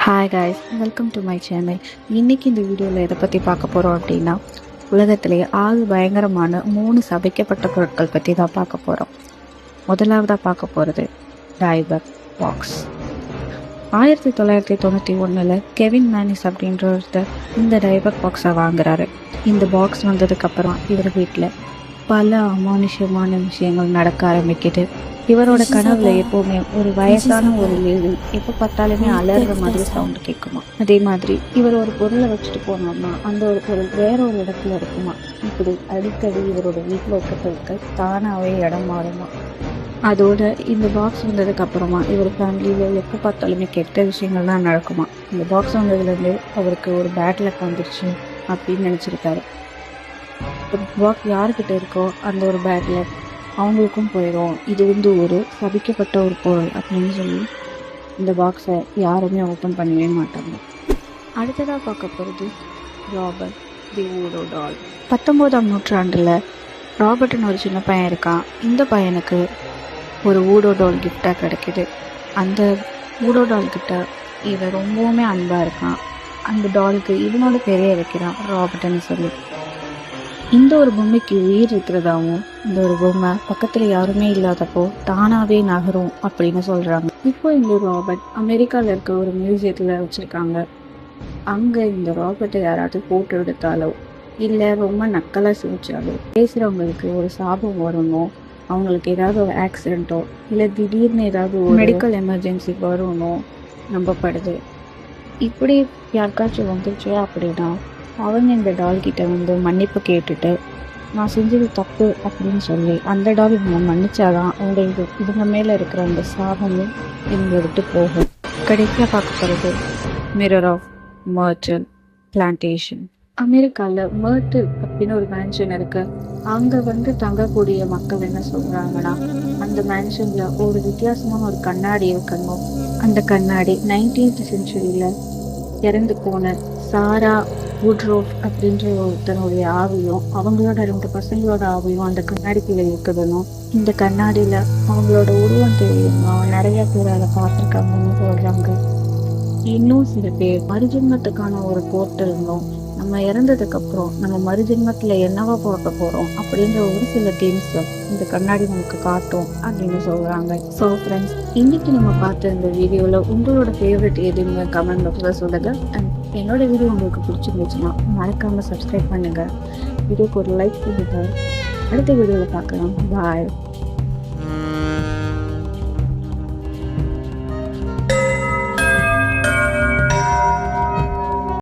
Hi guys, welcome to my channel. இன்றைக்கி இந்த வீடியோவில் எதை பற்றி பார்க்க போகிறோம் அப்படின்னா, உலகத்திலேயே பயங்கரமான 3 சபிக்கப்பட்ட பொருட்கள் பற்றி தான் பார்க்க போகிறோம். முதலாவதாக பார்க்க போகிறது டைபர் பாக்ஸ். 1991 கெவின் மேனிஸ் அப்படின்ற ஒருத்தர் இந்த டைபர் பாக்ஸை வாங்குறாரு. இந்த பாக்ஸ் வந்ததுக்கப்புறம் இவர் வீட்டில் பல அமானுஷ்யமான விஷயங்கள் நடக்க ஆரம்பிக்குது. இவரோட கனவுல எப்பவுமே ஒரு வயசான ஒரு லேடி எப்போ பார்த்தாலுமே அலறுற மாதிரி சவுண்டு கேட்குமா. அதே மாதிரி இவர் ஒரு பொருளை வச்சுட்டு போனோம்னா அந்த ஒரு பொருள் வேற ஒரு இடத்துல இருக்குமா. இப்படி அடிக்கடி இவரோட வீட்டில் இருக்க பொருட்கள் தானாகவே இடம் மாறுமா. அதோட இந்த பாக்ஸ் வந்ததுக்கு அப்புறமா இவர் ஃபேமிலியில் எப்போ பார்த்தாலுமே கெட்ட விஷயங்கள் தான் நடக்குமா. இந்த பாக்ஸ் வந்ததுலேருந்து அவருக்கு ஒரு பேட் லக் வந்துருச்சு அப்படின்னு நினச்சிருக்காரு. ஒரு பாக்ஸ் யாருக்கிட்ட இருக்கோ அந்த ஒரு பேட் லக் அவங்களுக்கும் போயிடும். இது ஒரு சபிக்கப்பட்ட ஒரு பொருள் அப்படின்னு சொல்லி இந்த பாக்ஸை யாருமே ஓப்பன் பண்ணவே மாட்டாங்க. அடுத்ததாக பார்க்க போகிறது ராபர்ட் தி வூடோ டால். 19ஆம் நூற்றாண்டில் ராபர்ட்னு ஒரு சின்ன பையன் இருக்கான். இந்த பையனுக்கு ஒரு வூடோ டால் கிஃப்டாக கிடைக்கிது. அந்த வூடோ டால் கிட்ட இவன் ரொம்பவுமே அன்பாக இருக்கான். அந்த டாலுக்கு இவனோட பெரிய வைக்கிறான் ராபர்ட்னு சொல்லி. இந்த ஒரு பொம்மைக்கு உயிர் இருக்கிறதாவும் இந்த ஒரு பொம்மை பக்கத்தில் யாருமே இல்லாதப்போ தானாகவே நகரும் அப்படின்னு சொல்கிறாங்க. இப்போ இந்த ராபர்ட் அமெரிக்காவில் இருக்க ஒரு மியூசியத்தில் வச்சுருக்காங்க. அங்கே இந்த ராபர்ட்டை யாராவது ஃபோட்டோ எடுத்தாலோ இல்லை ரொம்ப நக்கலாக சிரிச்சாலோ பேசுகிறவங்களுக்கு ஒரு சாபம் வரணும், அவங்களுக்கு ஏதாவது ஒரு ஆக்சிடெண்ட்டோ இல்லை திடீர்னு ஏதாவது ஒரு மெடிக்கல் எமர்ஜென்சி வரணும் நம்பப்படுது. இப்படி யாருக்காச்சும் வந்துருச்சு அப்படின்னா அவங்க இந்த டால்கிட்ட மன்னிப்பு கேட்டுட்டு நான் செஞ்சது தப்பு அப்படின்னு சொல்லி அந்த டால் இவங்க மன்னிச்சாதான் அவங்க இவங்க மேலே இருக்கிற அந்த சாபமும் இவங்க விட்டு போகும். கடைசியாக பார்க்க போகிறது மிரர் ஆஃப் மர்டில் பிளான்டேஷன். அமெரிக்காவில் மர்டில் அப்படின்னு ஒரு மேன்ஷன் இருக்கு. அங்கே தங்கக்கூடிய மக்கள் என்ன சொல்கிறாங்கன்னா, அந்த மேன்ஷனில் ஒரு வித்தியாசமான ஒரு கண்ணாடி இருக்கணும். அந்த கண்ணாடி 19th செஞ்சுரியில் இறந்து போன சாரா வுட்ரோஃப் அப்படின்ற ஒருத்தனுடைய ஆவியும் அவங்களோட 2 பசங்களோட ஆவியும் அந்த கண்ணாடிக்குள்ள இருக்குதுன்னும், இந்த கண்ணாடியில் அவங்களோட உருவம் தெரியுமா நிறைய பேர் அதை பார்த்துருக்காங்கன்னு சொல்கிறாங்க. இன்னும் சில பேர் மறுஜென்மத்துக்கான ஒரு போர்ட்டல்னும், நம்ம இறந்ததுக்கப்புறம் நம்ம மறுஜென்மத்தில் என்னவா பார்க்க போகிறோம் அப்படின்ற ஒரு சில கேம்ஸை இந்த கண்ணாடி நமக்கு காட்டும் அப்படின்னு சொல்கிறாங்க. ஸோ ஃப்ரெண்ட்ஸ், இன்றைக்கி நம்ம பார்த்த இந்த வீடியோவில் உங்களோட ஃபேவரட் எதுங்க கமெண்ட் பாக்ஸில் சொல்லுங்கள். அண்ட் என்னோட வீடியோ உங்களுக்கு பிடிச்சிருந்துச்சுன்னா மறக்காமல் சப்ஸ்கிரைப் பண்ணுங்கள். வீடியோக்கு ஒரு லைக் பண்ணுங்கள். அடுத்த வீடியோவில் பார்க்கலாம். பாய்.